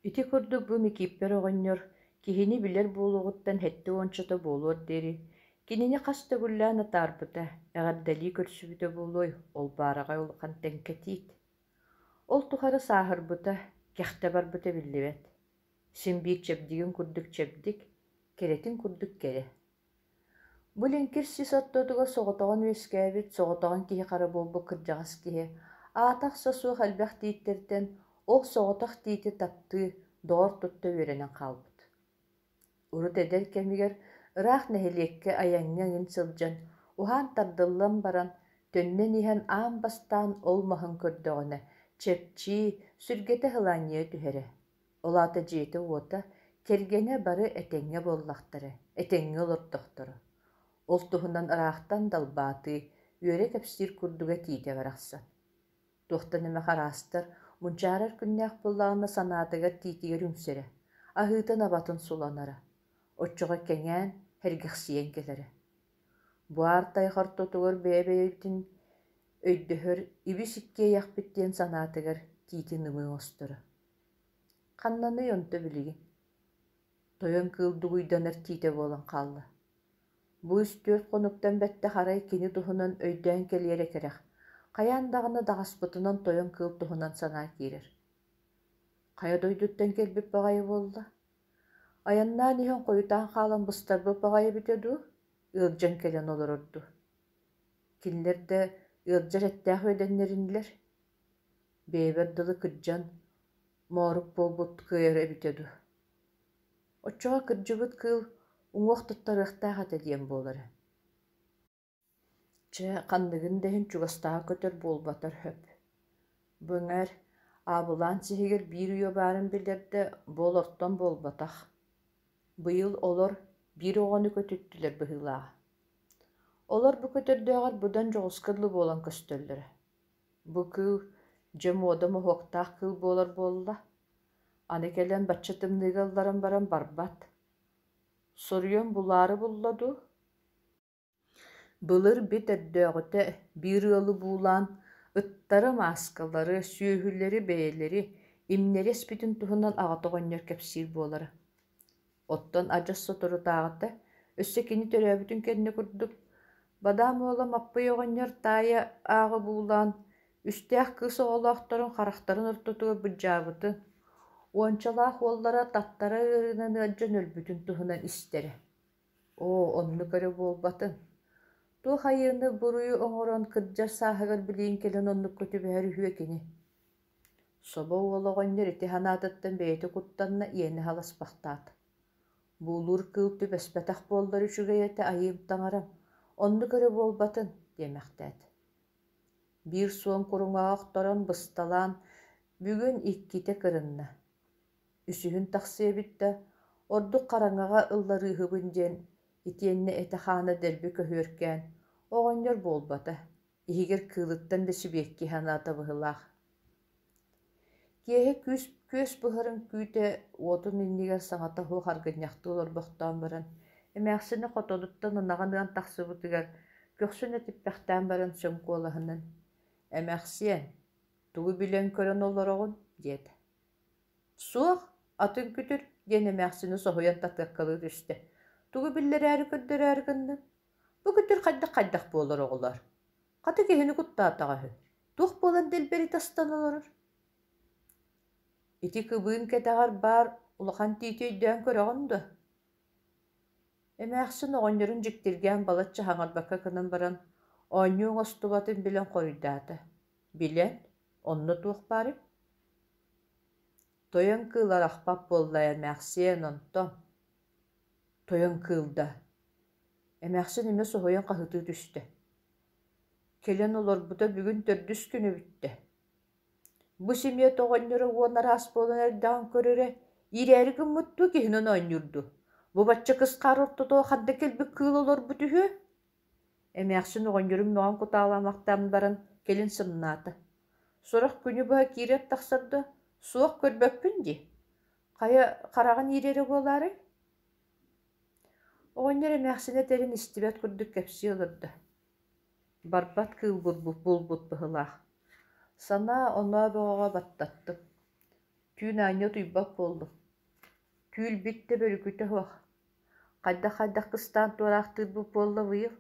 Ити курдук бу микиппер оҕонньор, киһини билэр буолуҕуттан хэтти уончата буолуор диэри, кинини хас төгүллээн атаарбыта, эҕэрдэлии көрсүбүтэ буолуой, ол баараҕай улахан тэҥкэ тиит. Ол тухары сааһырбыта, кэхтэ барбыта биллибэт. Симбиик чэбдигин курдук чэбдик, керетин курдук кере. Бу линкир сис оттотугар соҕотоҕун үөскээбит, соҕотоҕун киһи хара буолбут кырдьаҕас киһи, аатах сосуох элбэх тииттердэн ол соҕотох тиити таптыы доҕор тутта үөрэнэн хаалбыт. Урут эдэр кэмигэр ыраах нэһилиэккэ айаҥҥа ыҥын сылдьан, уһаан тардыллан баран, төннөн иһэн аан бастаан ол маһын көрдөҕүнэ, чэпчии, сүргэтэ хылаанньыа түһэрэ. Олаата дьиэтэ уота кэргэнэ бары этэҥҥэ буоллахтара, этэҥҥэ олордохторо. Ол туһунан ыраахтан далбаатыы, үөрэ кэпсиир курдуга тиитэ барахсан. Туохтан эмэ хараастар, мунчаарар күннээх буллаҕына санаатыгар тиитигэр үҥсэрэ, аһыытан абатын суланара. Оччоҕо кэҥээн, хэргэхсиэн кэлэрэ. Буаар тайҕар тутугар бэйэбэйбитин өйдөһөр ибис иккиэйэхпит диэн санаатыгар тиити нымыы осторо. Ханнаный онто билигин. Тойон кыылдугуйданар тиитэ буолан хаалла. Бу үстүөрт хонуктан бэтtä харай кини туһунан өйдөөн келиэрэ кэрэх, хайаан даҕаны даҕаспытынан тойон кыыл туһунан санаа киирэр. Хая дойдуттан келбип баҕайы буолла. Аяннаан иһэн хойутаан хаалан быстарбыт баҕайы бүтэ дуу, ыалдьан кэлэн олорорду. Кинилэр да ыалдьар эттээх өйдэннэринилэр. Бэйбэр дылы кырдьан moorup буолбут кыайара бүтэ дуу. Оччоҕо кырдьыбыт кыыл уҥуох туттарыахтаах этэ диэн буолара. Чэ ханныгын дэһин чугастаҕа көтөр буолбатар хөп. Бүҥэр аабылаан сиһигэр биир үйө баарын билэрдэ буол ортон буолбатах. Быйыл олор биир оҕону көтүттүлэр быһыылааҕа. Олор бу көтөрдөөҕөр будан дьоҕускарлы буолан көстөллөрө. Бу кыыл дьэ муода моһуоктаах кыыл буолар буолла. Аны кэлэн бачча тымныыгалларан баран барбат. Соруйан булаары булла дуу. Былыр бит өрдөөҕүтэ биир ыалы буулаан ыттары maaskалары, сүөһүллэри бэйэлэри имнэри эспитин туһунан аҕатоҕонньор кэпсиир буолара. Оттон адьас соторутааҕыта өссө кини төрөөбүтүн кэннэ курдук, бадаам уола маппый оҕонньор таайа ааҕы буулаан үстээх кыыс оҕолоохторун харахтарын ортотугар быдьаабытын, уончалаах уоллара таттара ыарыынан ыалдьан өлбүтүн туһунан истэрэ. Онну көрө буолбатын. Туу хайыыны буруйу оҥорон кырдьар сааһыгар билиин кэлэн оннук көтүбэһэр үһүө кини. Соба уолоҕонньор ити ханаатыттан бэйэтэ куттанна иэни халаспахтаат. Буулуур кыыл түбэспэтэх буоллар үчүгэйэтэ айыымтаҥарам, онну көрө буолбатын диэмэхтэät. Биир суон куруҥаҕохторон бысталаан бүгүн икките кырынна. Үсүһүн тахсыабытта ордук хараҥаҕа ылларыыһыбын диэн итиэннэ этэ хаана дэрби көһүөркээн оҕонньор буолбата, иһигэр кыылыттан да сибиэкки ханаата быһылаах. Киэһэ күөс быһырын күүтэ уотун иннигэр саҥата хуох аргынньахтыы олорбохтоон баран, эмээхсини хотонуттан ынаҕыныан тахсыбытыгар көхсүн этиппэхтээн баран сөм куолаһынан: «Эмээхсиэн, тугу билэн көрөн олороҕун» диэтэ. «Суох, атын күтүр» диэн эмээхсини соһуйан татыаккалыы түстэ. «Тугу биллэрээри көрдөрөөри гыннын. Бу күтүр хайдах буолар оҕолор. Хаты киһини куттаатаҕаһы. Туох буолан дэлбэри тастан олорор». Ити кыбыын кэтэҕэр баар улахан тиити өйдөөн көрөҕүн да. Эмээхсин оҕонньорун дьиктиргээн балачча хаҥарбакка кынан баран, оонньууҥ остубатын билэн хоруйдаата. «Билэн, онно туох баарым?» Тойон кыыларахпап буолла эмээхсиэн онтон. Тойон кыылда. Эмээхсин эмэ соһуйан хаһытыы түстэ. Келэн олорбута бүгүн төрдүс күнү бүтtä. Бу симиэ тоҕонньоро уонараас буолан эрдэҕин көрөрэ ирээри гыммыттуу киһинэн оонньурду. Бу бачча кыскаар ортотоо хадда келбик кыыл олорбут үһү. Эмээхсин оҕонньорун мөҕөн кутааламахтаан баран келин сымнаата. Сурах күнү быһа киирет тахсарда суох көрбөппүн ди. Хая хараҕын ирэри буолаары? Оҕонньор эмээхсине тэрин истибэт курдук кэпси ылырда. Барбат кыыл булбут быһылаах. Санаа оноо бөҕөҕө баттаттым. Tüün aynı tuybak boldu. Tüül bitti bölüküte hoq. Qayda kıstan tuaraqtır bu bolla vıyıl.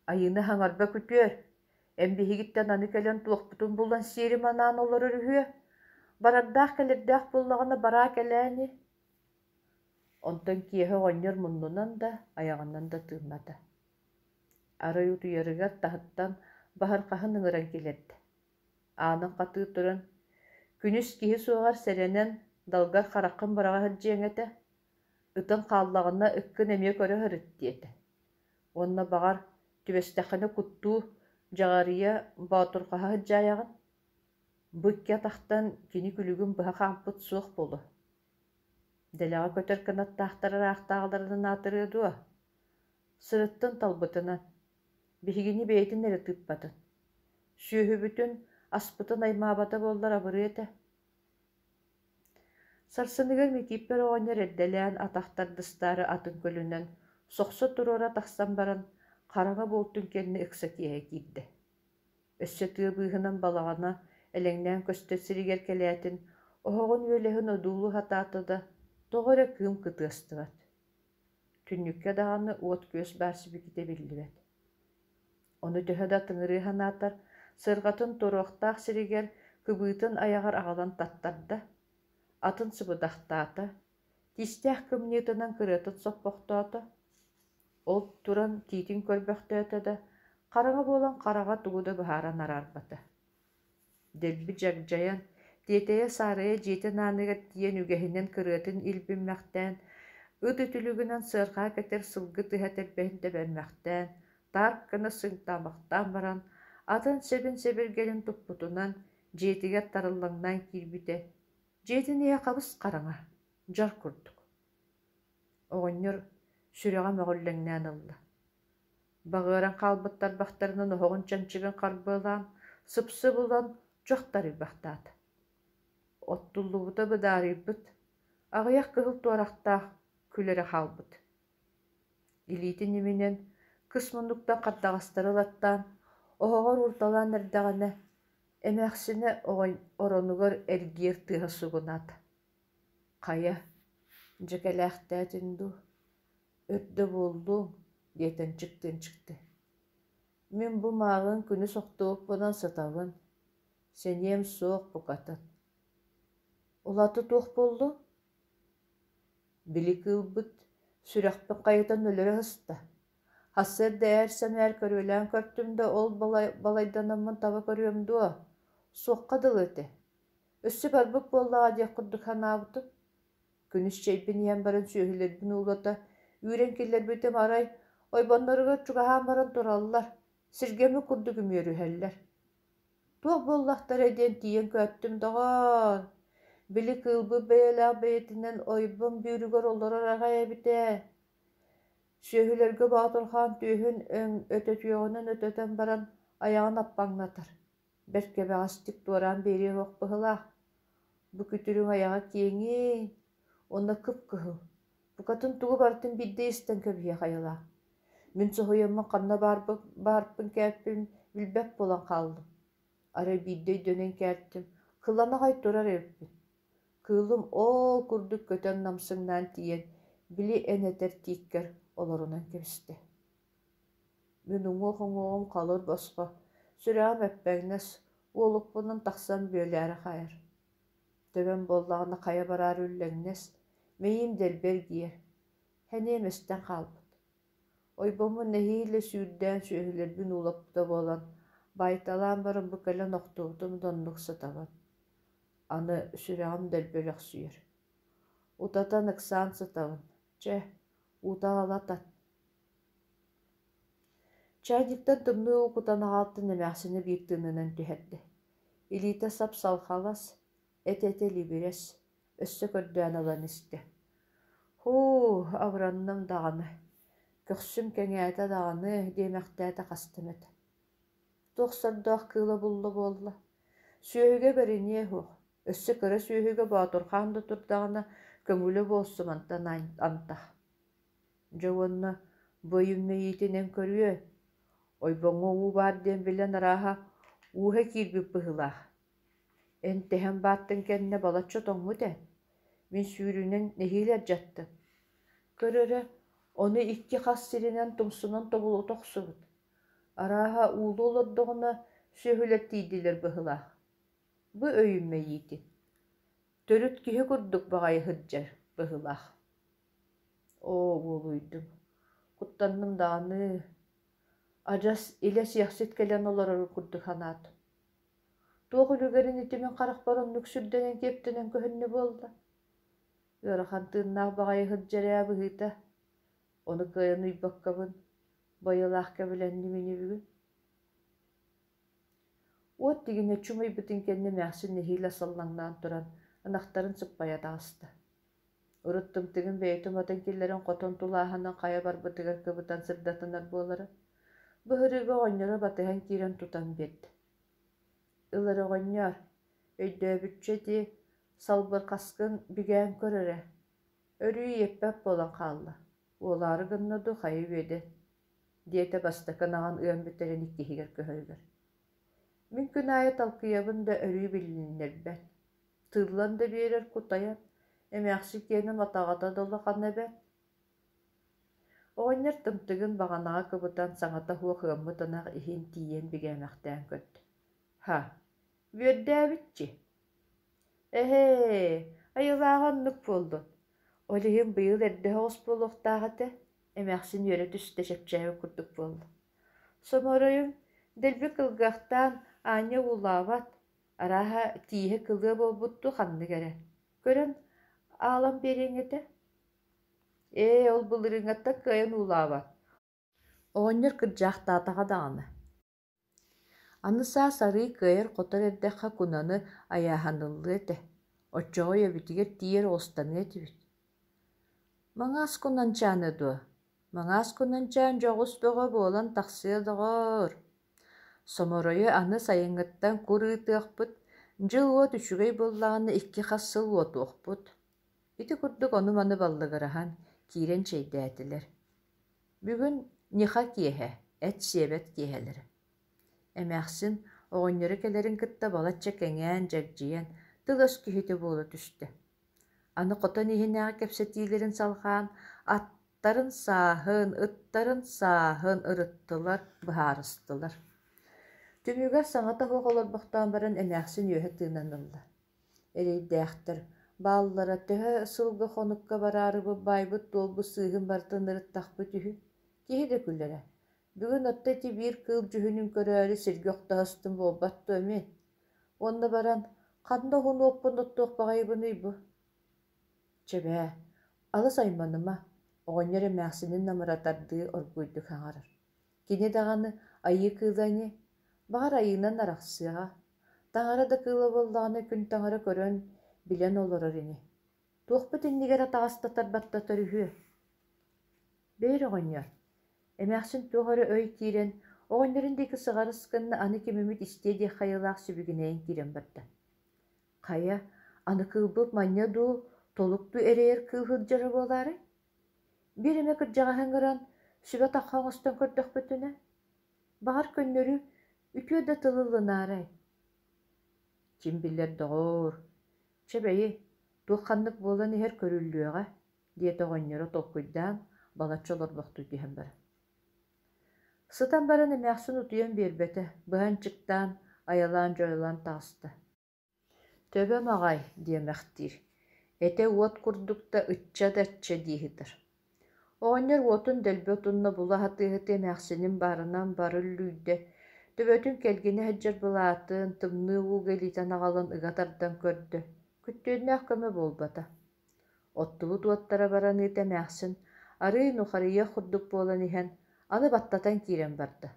Ayını hangarba kütüör. Embihigitten anı kelen tuoqputun bullan seri manaan olur örühüö. Baraddaaq kelirdaaq bullağına bara keleni. Ondan kiehe oññor munnunan da, ayağından da tığmada. Arayı tuyarıgar tahttan bahar qahan ıngıran kelerdi. Aanın qatığı turan, күнүс киһи суоҕар сэрэнэн далгар хараххын быраҕа сылдьыаҥата, ытын хааллаҕына ыккын эмиэ көрө сырыттыата. Уонна баҕар түбэстэххинэ куттуу дьаҕарыйа баатурҕаһа сылдьааҕын. Бу киатахтан кини күлүгүн быһа хаампыт суох болу. Дэлэҕэ көтөр кынаттаахтар араахтааҕаларынан аатырыа дуо. Сырыттын талбытынан, биһигини бэйэтин эрэ тыыппатын. Сүүһүбүтүн аспытын аймаабата буоллар абырыата. Сарсыныгар микиппер оҕонньор эрдэлээн атахтардыстаары атын көлүнэн сохсо туруора тахсан баран хараҥа буолтун кэнни ыкса киэһэ киирдэ. Өссө тыабыыһынан балаҕана элэҥнээн көстө сиригэр кэлээтин оһоҕун үөлэһин одуулу хатаатыда тоҕо эрэ кыым кытыастыбат. Түннүккэ даҕаны уот күөс баарсыбыките биллибэт. Ону төһө да тыҥырыаһанаатар сырҕатын туруохтаах сиригэр кыбыытын аяҕар аҕалан таттарда, атын сыбыдахтаата, тиистээх кымньыытынан кырыатын соппохтоото, ол туран тиитин көрбөхтөөтө да, хараҥа буолан хараҕа тугуда быһааран араарбата. Дэлби дьагдьайан, тиэтэйэ саарыйа дьиэтин ааныгар тиийэн үгэһинэн кырыатын илбиммэхтээн, ыт үтүлүгүнэн сыарҕаа кэтэр сылгы тыһа тэрбэһин тэбэнмэхтээн, таарккына сыҥтаамахтаан баран, атын себин себиргелин туппутунан дьиэтигэр тарыллаҥнаан киирбитэ, дьиэтин иһэ хабыс хараҥа, дьар курдук. Оҕонньор сүрэҕэ möҕүллэҥнээн ылла. Бағыаран хаалбыттар бахтарынан оһоҕун чамчыгын харбыалаан, сыпсы булан дьохтарыйбахтаата. Оттуллубута быдаарыйбыт, аҕыйах кыһыл туарахтаах күлэрэ хаалбыт. Илиитин именен кыс муннуктан хардаҕастары латтаан, оһоҕор урдалаан эрдэҕинэ, эмээхсине оронугар эргиэр тыаһа сугунаата. Хая, дьэкэлээхтээтин ду, өрдө буоллуҥ, диэтэн чыктыын чыкты. Мин бу мааҕын күнү сохтуоппунан сытабын, сэньиэм суох букатын. Улаты туох болду? Били кыылбыт, сүрэхпин хайытан өлөрө ыста. Хассыр дээр сэмээр көрүөлээн көртүм да ол балайданаммын таба көрүөм дуо. Суохха дылыты. Өссү барбык буоллаҕа диэх курдук ханаабытым. Күнүс чэйбин иэн баран сүөһүлэрбин уулата, үүрэн киллэрбитим арай, ойбонноругар чугаһаан баран тураллар, сиргэми курдук үмүөрүһэллэр. Туох буоллахтар эдиэн тиийэн көөттүм доҕоор. Били кыылбы бэйэлээх бэйэтинэн ойбун бүүрүгөр олорор аҕай эбитэ. Сүөһүлэргэ баатырхаан түүһүн өтөтүөҕүнэн өтөтөн баран аяҕын аппаҥнатар. Бэркэбэҕастик туораан биэриэ уох быһылаах. Бу күтүрүҥ аяҕа киэҥиин, онно кып-кыһыл. Букатын тугу бартын биддэ истэн көбүһиэ хайылаах. Мин соһуйаммын ханна баарпын кээппин билбэп болан хааллым. Арай биддэ өйдөнэн кээптим, кыланаҕай турар эбиппин. Кыылым ол курдук көтөн намсыҥнаан тиийэн, били энэтэр тииккэр олорунан кэбистэ. Мин уҥуох халыр босхо, сүрэҕим эппэҥнэс, уолукпунун тахсан бүөлээри хайар. Төбөн боллаҕына хая бараар үллэҥнэс, мэйиим дэлбэр гиэр, хэнээмэстэн хаалбыт. Ойбомун нэһиилэ сүүрдээн сүөһүлэрбин уулаппыта буолан, байталаан баран бу кэлэн охтуутум доннук сытабын. Аны сүрэҕим дэлбэлэх сүүр. Утатан ыксаан сытабын. Чэ, утаҕалатат. Чайдиктан тымныы укутанаҕаалтын эмээхсини бииртыынынан түһэрдэ. Илиитэ сап салхалас, эт-эте либирэс, өссө көрдөөн алан истэ. Хуу, абыранным даҕаны, көхсүм кэҥээtä даҕаны диэмэхтээtä хастымэт. Туохсардаах кыыла булла буолла. Сүөһүгэ бериние хуох, өссө кыра сүөһүгэ баатурхаан да турдаҕына көмүлө буолсумантан антах. Дьауанна бөйүммэйиитинэн көрүө, ойбоҥҥо уу баар диэн билэн арааһа ууһа киирбит быһылаах. Эн тэһэн бааттын кэнне балаччы тоҥму дэн. Мин сүүрүнэн нэһиилэр жаттым. Көрөрө, оны икки хас сиринэн тумсунан тобулу тохсубут. Арааха уулу олордоҕуна сөһүлэттиидилэр быһылаах. Бу өйүммэ иити. Төрүт киһи курдук баҕайы хыджар быһылаах. Оо, уолуйдум. Куттанным дааны. Адьас илэ сиэхсит кэлэн олорор курдук ханаат. Туох үлүгэрин итимен харах баран нүксүрдэнэн кептенэн көһөннү буолла. Ыарахан тыыннаах баҕайы хыджараа быһыыта. Оны кыайан уйбаккабын. Байылаах кэбилэнни минибүгүн. Уот дигине чумай бытын кэнне мэхсин нэһиилэ саллаңнаан туран анахтарын сыппая тааста. Уруттымтыгын бэйэтим атын киллэрин хотон тулааһанан хая барбытыгар кыбытан сырдатынар буолара. Быһырыга оҕонньоро батыһан киирэн тутан биэрд. Ылары оҕонньор, өйдөөбүччэ дии салбыр хаскын бигээн көрөрэ. Өрүү иэппэп буолан хаалла. Уолаары гынноду хайы үөдэ. Диэтэ бастаканаҕан ыамбүтэрин иккиһигэр көһөлгөр. Мин күнээйэ талкыйабын да өрүү билиннэрбэн. Тыыллан да биэрэр кутайан, эмээхси киэним атаҕата дола ханнэбэн. Оҕонньор тымтыгын баҕанаҕа кыбытан саҥата хуох ыаммытынаах иһин тиийэн бигээмэхтээн көттө. Ха, бүөрдээбитчи. Эхээ, айылааҕа оннук буолдун. Олиһин быйыл эрдэһэ ос буолуохтааҕата, эмээхсин үөрэ түстэ чэпчээбэ курдук буолла. Сомороюм, дэлби кылгахтаан Аня улаабат, арааһа тииһэ кылыа болбутту ханныгара. Көрөн, аалан бериңете? Ол былырыҥата кыайан улаабат. Оҕонньор кырдьаахтаатаҕа даҕаны. Анысаа сарыы кыайар хотор эрдэххэ кунаны аяаһаныллы этэ. Оччоҕо өбүтүгэр тиийэр оостаны этибит. Маҥаас кунанчааны дуо. Маҥаас кунанчаан дьоҕус бөҕө буолан тахсыадаҕоор. Соморойу аны сайыҥҥыттан кур ыытыахпыт, дьыл уот үчүгэй буллаҕына икки хас сыл уотуохпут. Ити курдук ону-маны баллыгыраһан киирэн чэйдээтилэр. Бүгүн ниха киэһэ, эт сиэбэт киэһэлэр. Эмээхсин оҕонньору кэлэрин кытта балачча кэҥээн дьагдьыйан тылас киһитэ буола түстэ. Аны хотон иһинээҕи кэпсэтиилэрин салҕаан аттарын ыттарын сааһын ырыттылар, быһаарыстылар. Түмүгэр саҥата хуох олорбохтоон баран эмээхсин үөһэ тыынан ылла. Эрэйдээхтэр, бааллара төһө сылга хонукка бараарыбы байбыт туолбу сыыһын бартын ырыттахпыт үһү. Киһи да күлэрэ. Бүгүн отто ити биир кыыл дьүһүнүн көрөөрү сиргэ охтоһустун буолбат дуо эмиэ. Уонна баран, ханна хунуоппун оттуох баҕайыбын уйбу. Чэбээ, алыс айманыма, оҕонньор эмээхсинин намыратардыы оргуйдук хаҥарар. Кини даҕаны айыы кыылаñы, баҕар айыынан арахсыаҕа, таҥара да кыыла буоллаҕына күн таҥара көрөн билэн олорор ини. Туохпут иннигэр атаҕастатар баттатар үһүө. Бэйэр оҕонньор, эмээхсин туохары өй киирэн, оҕонньорун диэки сыҕарыс гынна аны кимимит истиэ диэх хайылаах сүбүгинэйин киирэн барда. Хая, аны кыылбыт маньа дуу толуктуу эрэйэр кыыл хылдьары буолаары? Бир эмэ кырдьаҕаһыҥҥыран сүбэ таххаҥостон көрдөхпүтүнэ? Баҕар көннөрү үтүө да тылыллынаарай. Ким билэр доҕоор. Чэбэйи, туох ханнык буолан иһэр көрүллүөҕэ, диэт оҕонньоро толкуйдаан балаччы олорбохтуу түһэн бара. Сытан баран эмээхсин утуйан биэрбэтэ, быһан чыктаан, айалаан-дьойалаан тааста. Төбөм аҕай, диэмэхтиир, этэ уот курдукта ычча-дачча дииһитэр. Оҕонньор уотун дэлбэ тунна була хатыыһыты эмээхсинин барынан барыл лүүрдэ, төбөтүн кэлгини хаджар былаатын тымныы уугэлиитэн аҕалан ыга тардан көрдө, күттүөннээх көмө буолбата. Оттубут уоттара баран ыыт эмээхсин, арыый нухарыйах курдук буолан иһэн, аны баттатан киирэн барда.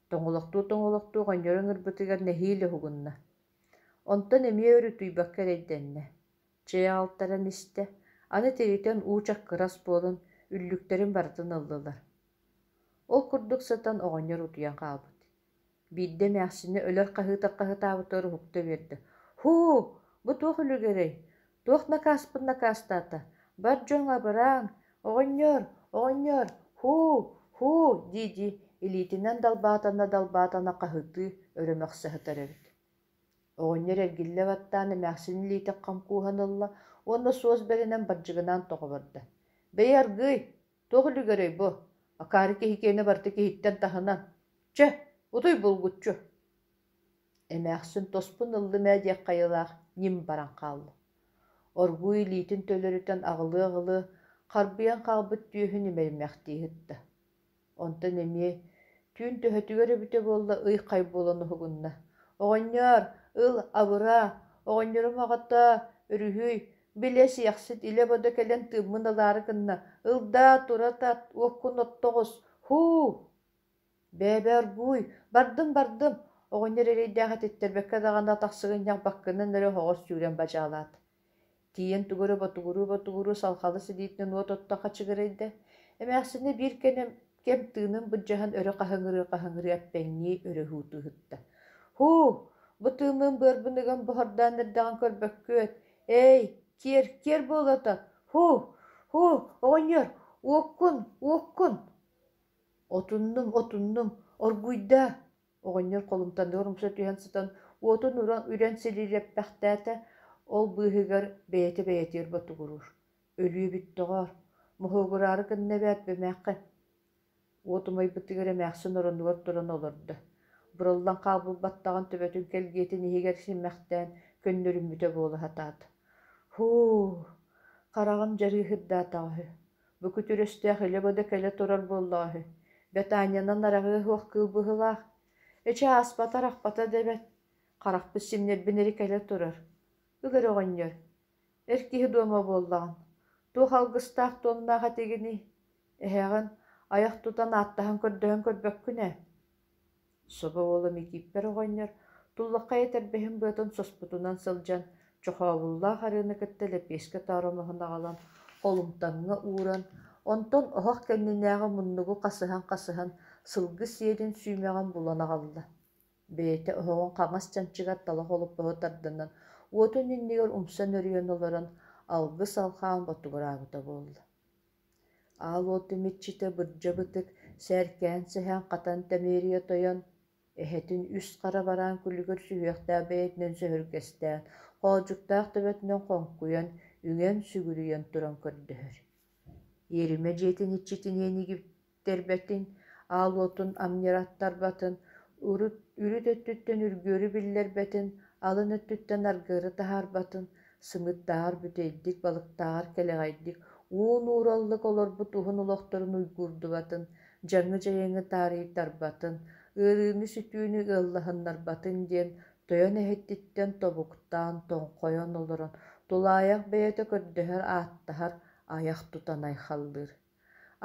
Тоҥолохтуу оҕонньорун ырбытыгар нэһиилэ хугунна. Онтон эмиэ өрү туйбакка эрэйдэннэ. Чэйаҕалтаран истэ, аны тиритэн уу чаккырас буолан үллүктэрин бартын ыллылар. Ол курдук сытан оҕонньор утуйан хаалбыт. Биирдэ эмээхсини өлөр хаһыытаабытыгар ухукта биэрдэ. Хуу, бу туох үлүгэрэй, туох накааспыт-накаастаата, бар дьоҥ абыраан, оҕонньор, хуу, дии илиитинэн далбаатана хаһыытыы өрөмөхсөһөтөр эбит. Оҕонньор эргиллэ баттаана мээхсини лиитэ хамкууһанылла, уонна суос бэринэн бардьыгынаан тоҕоборда. Бэй аргый, туох үлүгэрэй бу, акаары киһикиэни барыта киһиттэн таһынан. Чэ, утуй булгуччу. Эмээхсин тоспун ыллы мээ диэк хайылаах ньим баран хааллы. Оргууй лиитин төлөрүтэн аҕылыы харбыйан хаалбыт түйөһүн имэлмэхтииһытта. Онтон эмиэ түүн төһөтүгэр эбитэ буолла ый хайбуолану хугунна. Оҕонньоор, ыл абыра, оҕонньорум аҕата, өрүһүй, билэс иахсит илэ бода кэлэн тыыммын ылаары гынна, ылдаа туратат, уоккун оттоҕус, хуу! Бээбэ оргууй, бардым, оҕонньор эрэйдээҕэ титтэрбэккэ даҕана тахсыгынньах баккынан өрө хоҕос сүүрэн бачаалаат. Тиийэн тугуру ботугуру салхалы сидиитин уот оттаха чыгырайда, эмээхсини биир кем тыынын быдьаһан өрө хаһыҥырыы эппэҥнии өрө хуутуһутта. Хуу, бу тыымын быарбыныган бухардаан эрдэҕин көрбөккүөт. Эй, киэр буолатат. Хуу, оҕонньор, уоккун. Отуннум, оргуйда. Оҕонньор холумтанныгар умса түһэн сытан, уотун үрэн силииреппэхтээtä, ол быыһыгар бэйэтэ ботугурур. Өлүү бүттөҕөр, муһугураары кынна бэät бэмээххин. Уотумайбытыгар эмээхсин оронугар туран олордо. Бураллан хаалбылбаттаҕын төбөтүн келгиэтин иһигэр симмэхтээн көннөрүммүтэ буолаһатаат. Хуу, хараҕын жарыыһырдаатаҕыһы. Бу күтүрөстөөх илэ бода кэлэ турар буоллаҕыһы. Бэтаанньанан араҕыһы уох кыылбыһылаах. Эчэ ааспата арахпата дэбэт. Харахпыт симнэрбин ери кэлэ турар. Ыгар оҕонньор, эр киһи дуома буоллаҕын. Туох алгыстаах туоннаах этигини. Эһээҕин аях тутан ааттаһан көрдөһөн көрбөккүнэ. Соба уолум икиппэр оҕонньор, туллахха этэрбэһин быатын соспутунан сылдьан, чохообуллаах арыына кытта лэпиэскэ тааромоһун аҕалан, холумтаҥҥа ууран, онтон оһох кэннинээҕи муннугу хасыһан, сылгы сиэрин сүүмэҕин булан аҕалла. Бэйэтэ оһоҕун хаҥас чанчыгар талах олуппоһу тарданан, уотун иннигэр умсан өрүөн олорон, алгы салхаан ботугураабыта буолла. Аал уоту миччитэ бырдьабытык сээркээн сэһэн хатан тэмиэрийэ тойон, эһэтин үс хара бараан күлүгөр сүһүөхтää бэйэтинэн сөһүргэстään, хоожуктаах төбөтүнэн хонкуйан, үҥэн сүгүрүйэн туран көрдөһөр. Иэримэ дьиэтин иччитиниэнигиптербэтин, аал уотун амньыраттарбатын, үрүт өттүттэн үргүөрү биллэрбэтин, алын өттүттэн аргыыры таһаарбатын, сымыттаар бүтэйдик, балыктаар кэлэҕайдик, уун уураллык олорбут уһун улохторун уйгуурдубатын, дьаҥы дьайыҥы таарыйдарбатын, ыарыыҥы сүтүүнү ыаллаһыннарбатын диэн тойон эһиттиттэн тобуктаан, тоҥхойон олорон, тулаайах бэйэтэ көрдөһөр ааттаһар аях тутан айхаллыыр.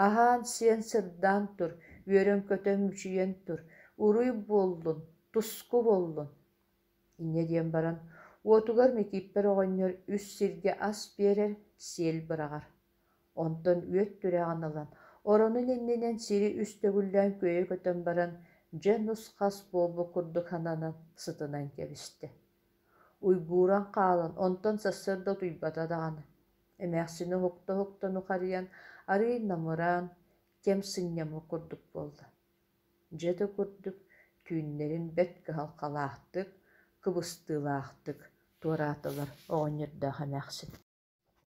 Аһаан сиэн сырдаан тур, үөрэн көтөн мүчүйэн тур, уруй буоллун, туску буоллун. Инне диэн баран, уотугар микиппэр оҕонньор үс сиргэ ас биэрэр сиэл быраҕар. Онтон үөт түрэҕин ылан, оронун иннинэн сири үс төгүллээн күөйэ көтөн баран, дьэ нус хас буолбу курдук хананан сытынан кэбистэ. Уйгууран хаалан, онтон сассырда туйбата даҕаны. Эмээхсини хуктону харыйан, арыый намыраан, кем сынньамы курдук буолла. Дьэ да курдук түүннэрин бэт кыһалхалаахтык, кыбыстыылаахтык туораатылар оҕонньордоох эмээхсин.